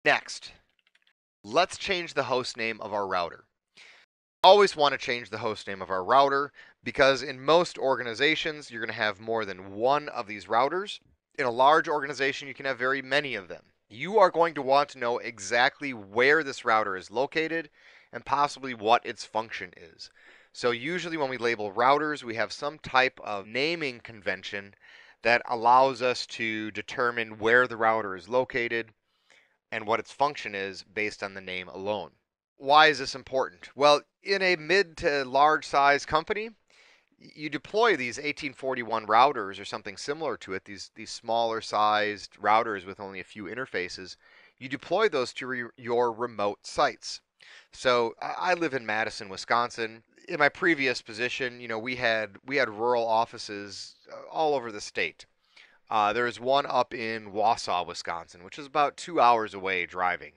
Next, let's change the host name of our router. Always want to change the host name of our router because in most organizations, you're going to have more than one of these routers. In a large organization, you can have very many of them. You are going to want to know exactly where this router is located and possibly what its function is. So usually when we label routers, we have some type of naming convention that allows us to determine where the router is located and what its function is based on the name alone. Why is this important? Well, in a mid to large size company, you deploy these 1841 routers or something similar to it, these smaller sized routers with only a few interfaces. You deploy those to your remote sites. So I live in Madison, Wisconsin. In my previous position, we had rural offices all over the state. There's one up in Wausau, Wisconsin, which is about 2 hours away driving.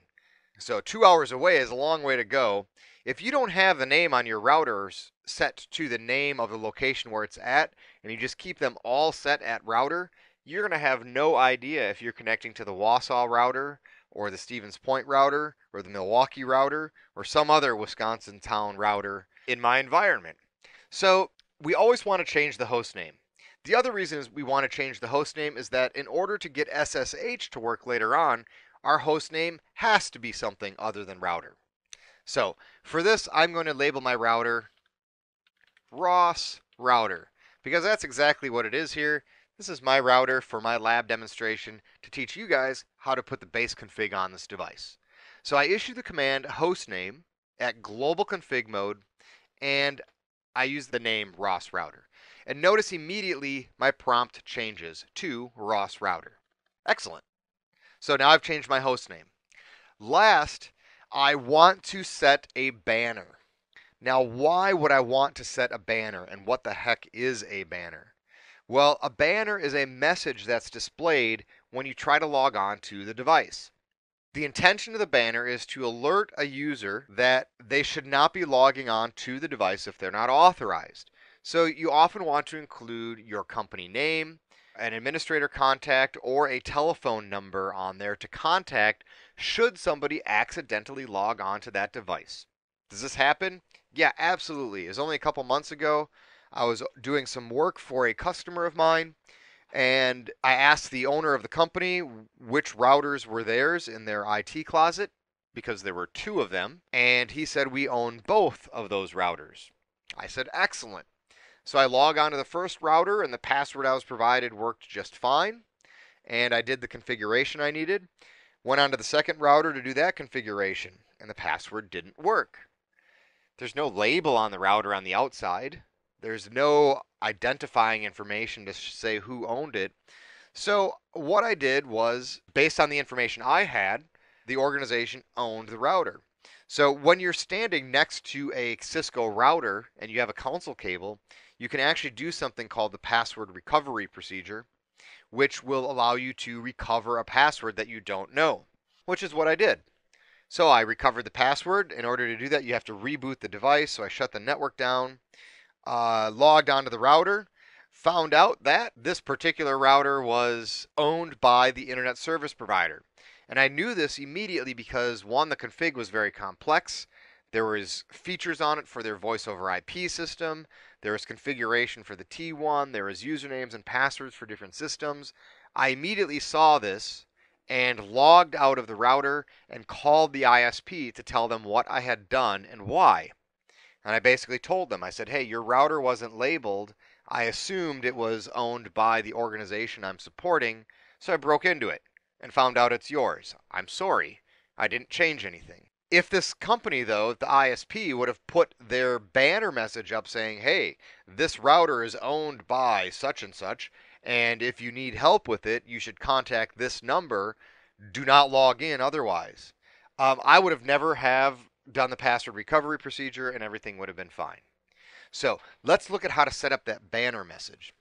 So 2 hours away is a long way to go. If you don't have the name on your routers set to the name of the location where it's at, and you just keep them all set at router, you're going to have no idea if you're connecting to the Wausau router or the Stevens Point router or the Milwaukee router or some other Wisconsin town router in my environment. So we always want to change the host name. The other reason is we want to change the host name is that in order to get SSH to work later on, our host name has to be something other than router. So for this, I'm going to label my router Ross Router because that's exactly what it is here. This is my router for my lab demonstration to teach you guys how to put the base config on this device. So I issue the command hostname at global config mode, and I use the name Ross Router. And notice immediately my prompt changes to Ross Router. Excellent. So now I've changed my host name. Last, I want to set a banner. Now, why would I want to set a banner, and what the heck is a banner? Well, a banner is a message that's displayed when you try to log on to the device. The intention of the banner is to alert a user that they should not be logging on to the device if they're not authorized. So you often want to include your company name, an administrator contact, or a telephone number on there to contact should somebody accidentally log on to that device. Does this happen? Yeah, absolutely. It was only a couple months ago. I was doing some work for a customer of mine, and I asked the owner of the company which routers were theirs in their IT closet because there were two of them, and he said we own both of those routers. I said, excellent. So I log on to the first router, and the password I was provided worked just fine, and I did the configuration I needed. Went on to the second router to do that configuration, and the password didn't work. There's no label on the router on the outside. There's no identifying information to say who owned it. So what I did was, based on the information I had, the organization owned the router. So when you're standing next to a Cisco router and you have a console cable, you can actually do something called the password recovery procedure, which will allow you to recover a password that you don't know, which is what I did. So I recovered the password. In order to do that, you have to reboot the device. So I shut the network down, logged onto the router, found out that this particular router was owned by the internet service provider. And I knew this immediately because one, the config was very complex. There was features on it for their voice over IP system. There was configuration for the T1. There was usernames and passwords for different systems. I immediately saw this and logged out of the router and called the ISP to tell them what I had done and why. And I basically told them, I said, hey, your router wasn't labeled. I assumed it was owned by the organization I'm supporting, so I broke into it and found out it's yours. I'm sorry. I didn't change anything. If this company, though, the ISP, would have put their banner message up saying, hey, this router is owned by such and such, and if you need help with it, you should contact this number. Do not log in otherwise. I would have never have done the password recovery procedure and everything would have been fine. So let's look at how to set up that banner message.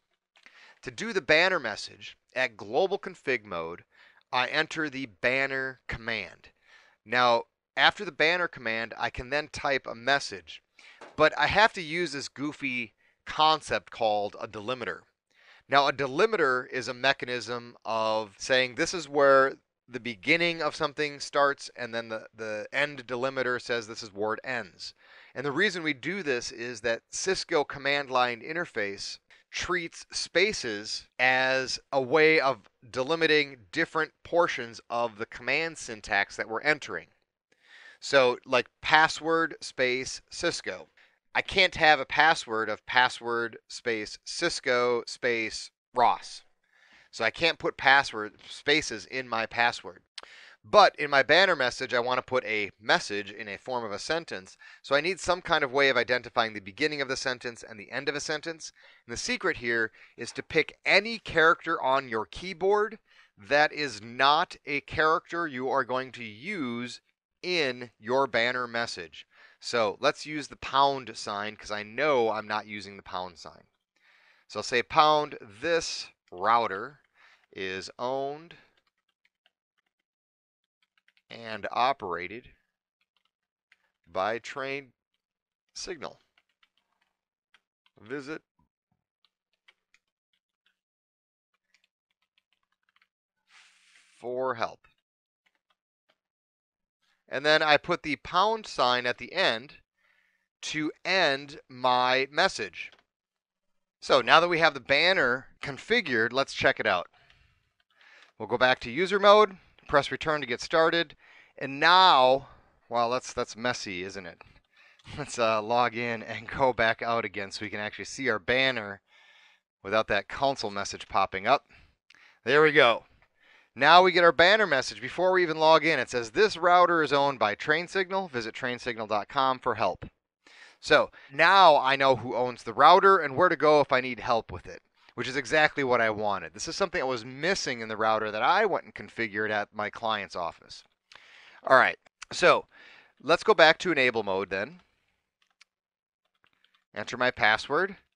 To do the banner message at global config mode, I enter the banner command. Now, after the banner command, I can then type a message, but I have to use this goofy concept called a delimiter. Now, a delimiter is a mechanism of saying this is where the beginning of something starts and then the end delimiter says this is where it ends. And the reason we do this is that Cisco command line interface treats spaces as a way of delimiting different portions of the command syntax that we're entering. So, like password space Cisco. I can't have a password of password space Cisco space Ross. So I can't put password spaces in my password. But in my banner message, I want to put a message in a form of a sentence. So I need some kind of way of identifying the beginning of the sentence and the end of a sentence. And the secret here is to pick any character on your keyboard that is not a character you are going to use in your banner message. So let's use the pound sign because I know I'm not using the pound sign. So I'll say pound, this router is owned and operated by Train Signal. Visit for help. And then I put the pound sign at the end to end my message. So now that we have the banner configured, let's check it out. We'll go back to user mode, press return to get started. And now, well, that's messy, isn't it? Let's log in and go back out again so we can actually see our banner without that console message popping up. There we go. Now we get our banner message before we even log in. It says this router is owned by Train Signal. Visit trainsignal.com for help. So now I know who owns the router and where to go if I need help with it, which is exactly what I wanted. This is something that was missing in the router that I went and configured at my client's office. All right, so let's go back to enable mode then. Enter my password.